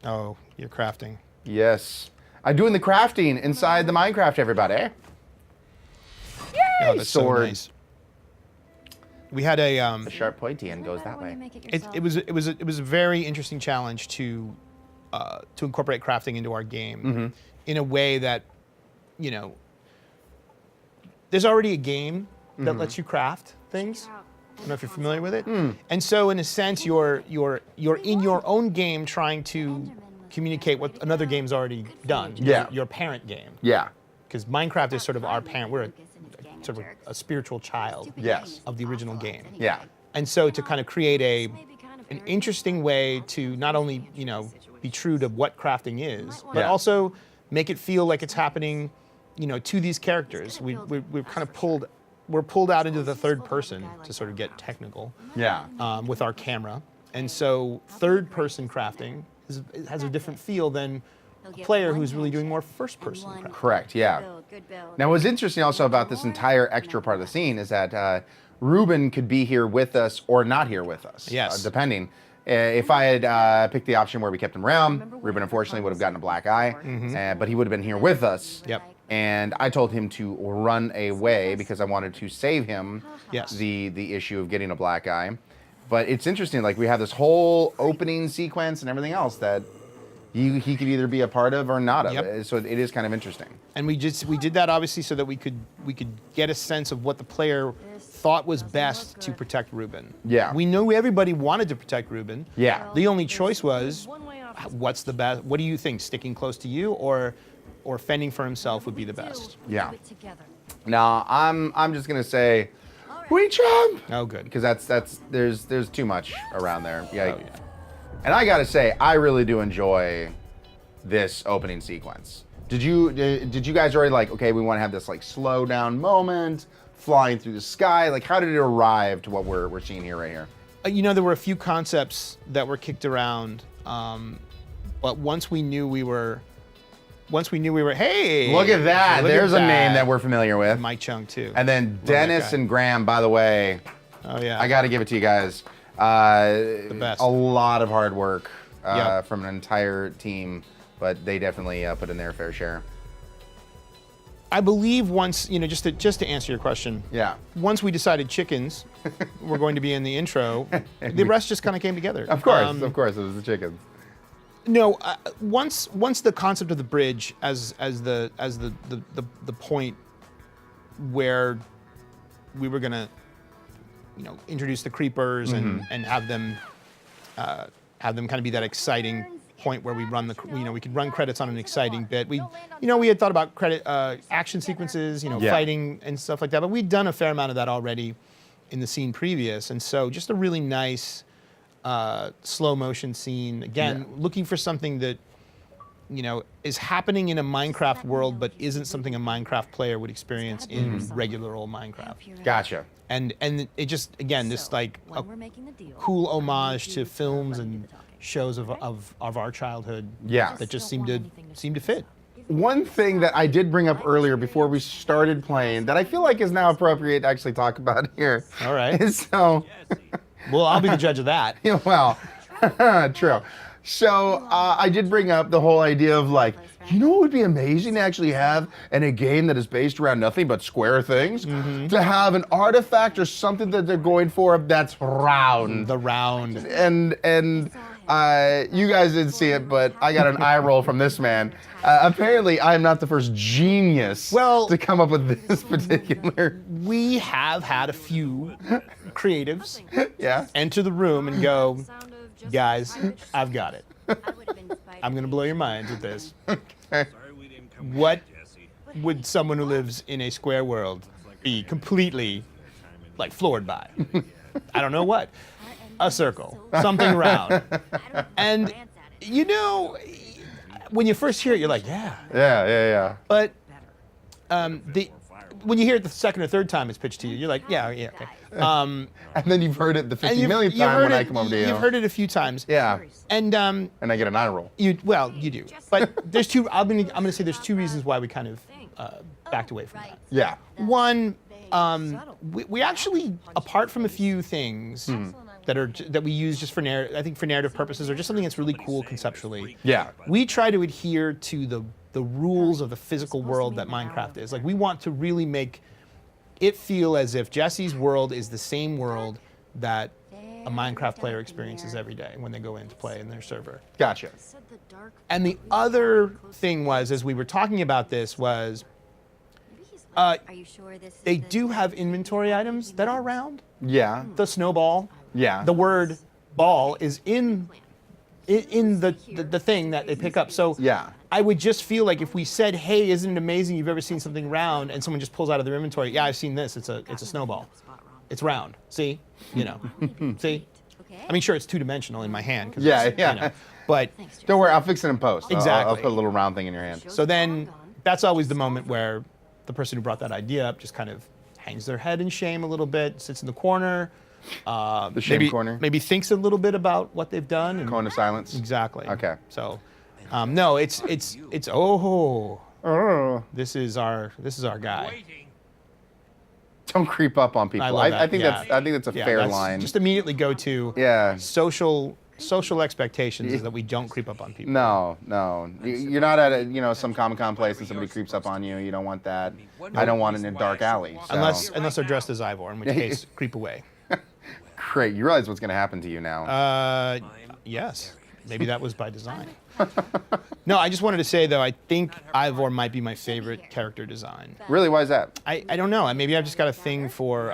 Oh, you're crafting. Yes. I'm doing the crafting inside the Minecraft, everybody. Yay! Oh, that's so Sword. nice. We had a The sharp pointy end goes that way. it was a very interesting challenge to incorporate crafting into our game in a way that, you know, there's already a game that lets you craft things. I don't know if you're familiar with it. And so in a sense, you're in your own game trying to communicate what another game's already done. Yeah. Your parent game. Yeah. Because Minecraft is sort of our parent. We're sort of a spiritual child Yes. of the original game. Yeah. And so to kind of create an interesting way to not only, you know, be true to what crafting is, but Yeah. also make it feel like it's happening, you know, to these characters. We're kind of pulled out into the third person to sort of get technical. Yeah. With our camera. And so third person crafting has a different feel than a player who's really doing more first person crafting. Correct, yeah. Now, what's interesting also about this entire extra part of the scene is that Ruben could be here with us or not here with us. Yes. Depending. If I had picked the option where we kept him around, Ruben unfortunately would have gotten a black eye, but he would have been here with us. Yep. And I told him to run away because I wanted to save him Yes. the issue of getting a black eye. But it's interesting, like we have this whole opening sequence and everything else that he could either be a part of or not of. Yep. So it is kind of interesting. And we did that obviously so that we could get a sense of what the player thought was best to protect Ruben. Yeah. We knew everybody wanted to protect Ruben. Yeah. The only choice was, what's the best? What do you think? Sticking close to you or fending for himself would be the best? Yeah. Now I'm just gonna say, we jump. Oh, good. Because there's too much around there. Yeah. Oh, yeah. And I gotta say, I really do enjoy this opening sequence. Did you guys already like, okay, we want to have this like slow down moment, flying through the sky? Like, how did it arrive to what we're seeing here right here? You know, there were a few concepts that were kicked around, but once we knew we were, hey, Look at that. look There's at a name that we're familiar with. Mike Chung too. And then Dennis guy. and Graham, by the way, Oh yeah. I got to give it to you guys. The best. A lot of hard work Yep. from an entire team, but they definitely put in their fair share. I believe once, you know, just to answer your question. Yeah. Once we decided chickens were going to be in the intro, the rest just kind of came together. Of course, it was the chickens. No, once the concept of the bridge as the point where we were gonna, you know, introduce the creepers and have them kind of be that exciting point where we run we could run credits on an exciting bit. We had thought about credit action sequences, Yeah. fighting and stuff like that, but we'd done a fair amount of that already in the scene previous, and so just a really nice slow motion scene. Again, looking for something that, you know, is happening in a Minecraft world, but isn't something a Minecraft player would experience in regular old Minecraft. Gotcha. And it just, again, this like a cool homage to films and shows of our childhood. Yeah. That just seemed to fit. One thing that I did bring up earlier before we started playing that I feel like is now appropriate to actually talk about here. All right. is so, Well, I'll be the judge of that. yeah, well, true. So I did bring up the whole idea of like, you know what would be amazing to actually have in a game that is based around nothing but square things? To have an artifact or something that they're going for that's round. The round. And you guys didn't see it, but I got an eye roll from this man. Apparently, I'm not the first genius to come up with this particular. We have had a few creatives Yeah. enter the room and go, guys, I've got it. I'm going to blow your minds with this. What would someone who lives in a square world be completely, like, floored by? I don't know what. A circle, something round. And, you know, when you first hear it, you're like, yeah. Yeah. But when you hear it the second or third time it's pitched to you, you're like, yeah, okay. And then you've heard it the 50 millionth time when I come over to you. You've heard it a few times. Yeah. And I get an eye roll. you do. But there's two. I'm gonna say there's two reasons why we kind of backed away from that. Yeah. One, we actually, apart from a few things, that we use just for I think for narrative purposes, or just something that's really cool conceptually. Yeah. We try to adhere to the rules of the physical world that Minecraft is. Like, we want to really make it feel as if Jesse's world is the same world that a Minecraft player experiences every day when they go in to play in their server. Gotcha. And the other thing was, as we were talking about this, was they do have inventory items that are round. Yeah. The snowball. Yeah. The word ball is in the thing that they pick up. So Yeah. I would just feel like if we said, hey, isn't it amazing you've ever seen something round, and someone just pulls out of their inventory, yeah, I've seen this, it's a snowball. It's round. See? You know. See? I mean, sure, it's two-dimensional in my hand. Yeah, yeah. You know, but Don't worry, I'll fix it in post. Exactly. I'll put a little round thing in your hand. so then that's always the moment where the person who brought that idea up just kind of hangs their head in shame a little bit, sits in the corner. The shame maybe, corner? Maybe thinks a little bit about what they've done. And, Cone of silence. exactly. Okay. So, no, it's Oh. this is our guy. Don't creep up on people. I love that. I think yeah. that's a fair that's line. Just immediately go to Yeah. social expectations is that we don't creep up on people. No. You're not at some Comic-Con place and somebody creeps up on you. You don't want that. I don't want it in a dark alley. So. Unless they're dressed as Ivor, in which case creep away. Great. You realize what's going to happen to you now. Yes. Maybe that was by design. No, I just wanted to say, though, I think Ivor might be my favorite character design. Really? Why is that? I don't know. Maybe I've just got a thing for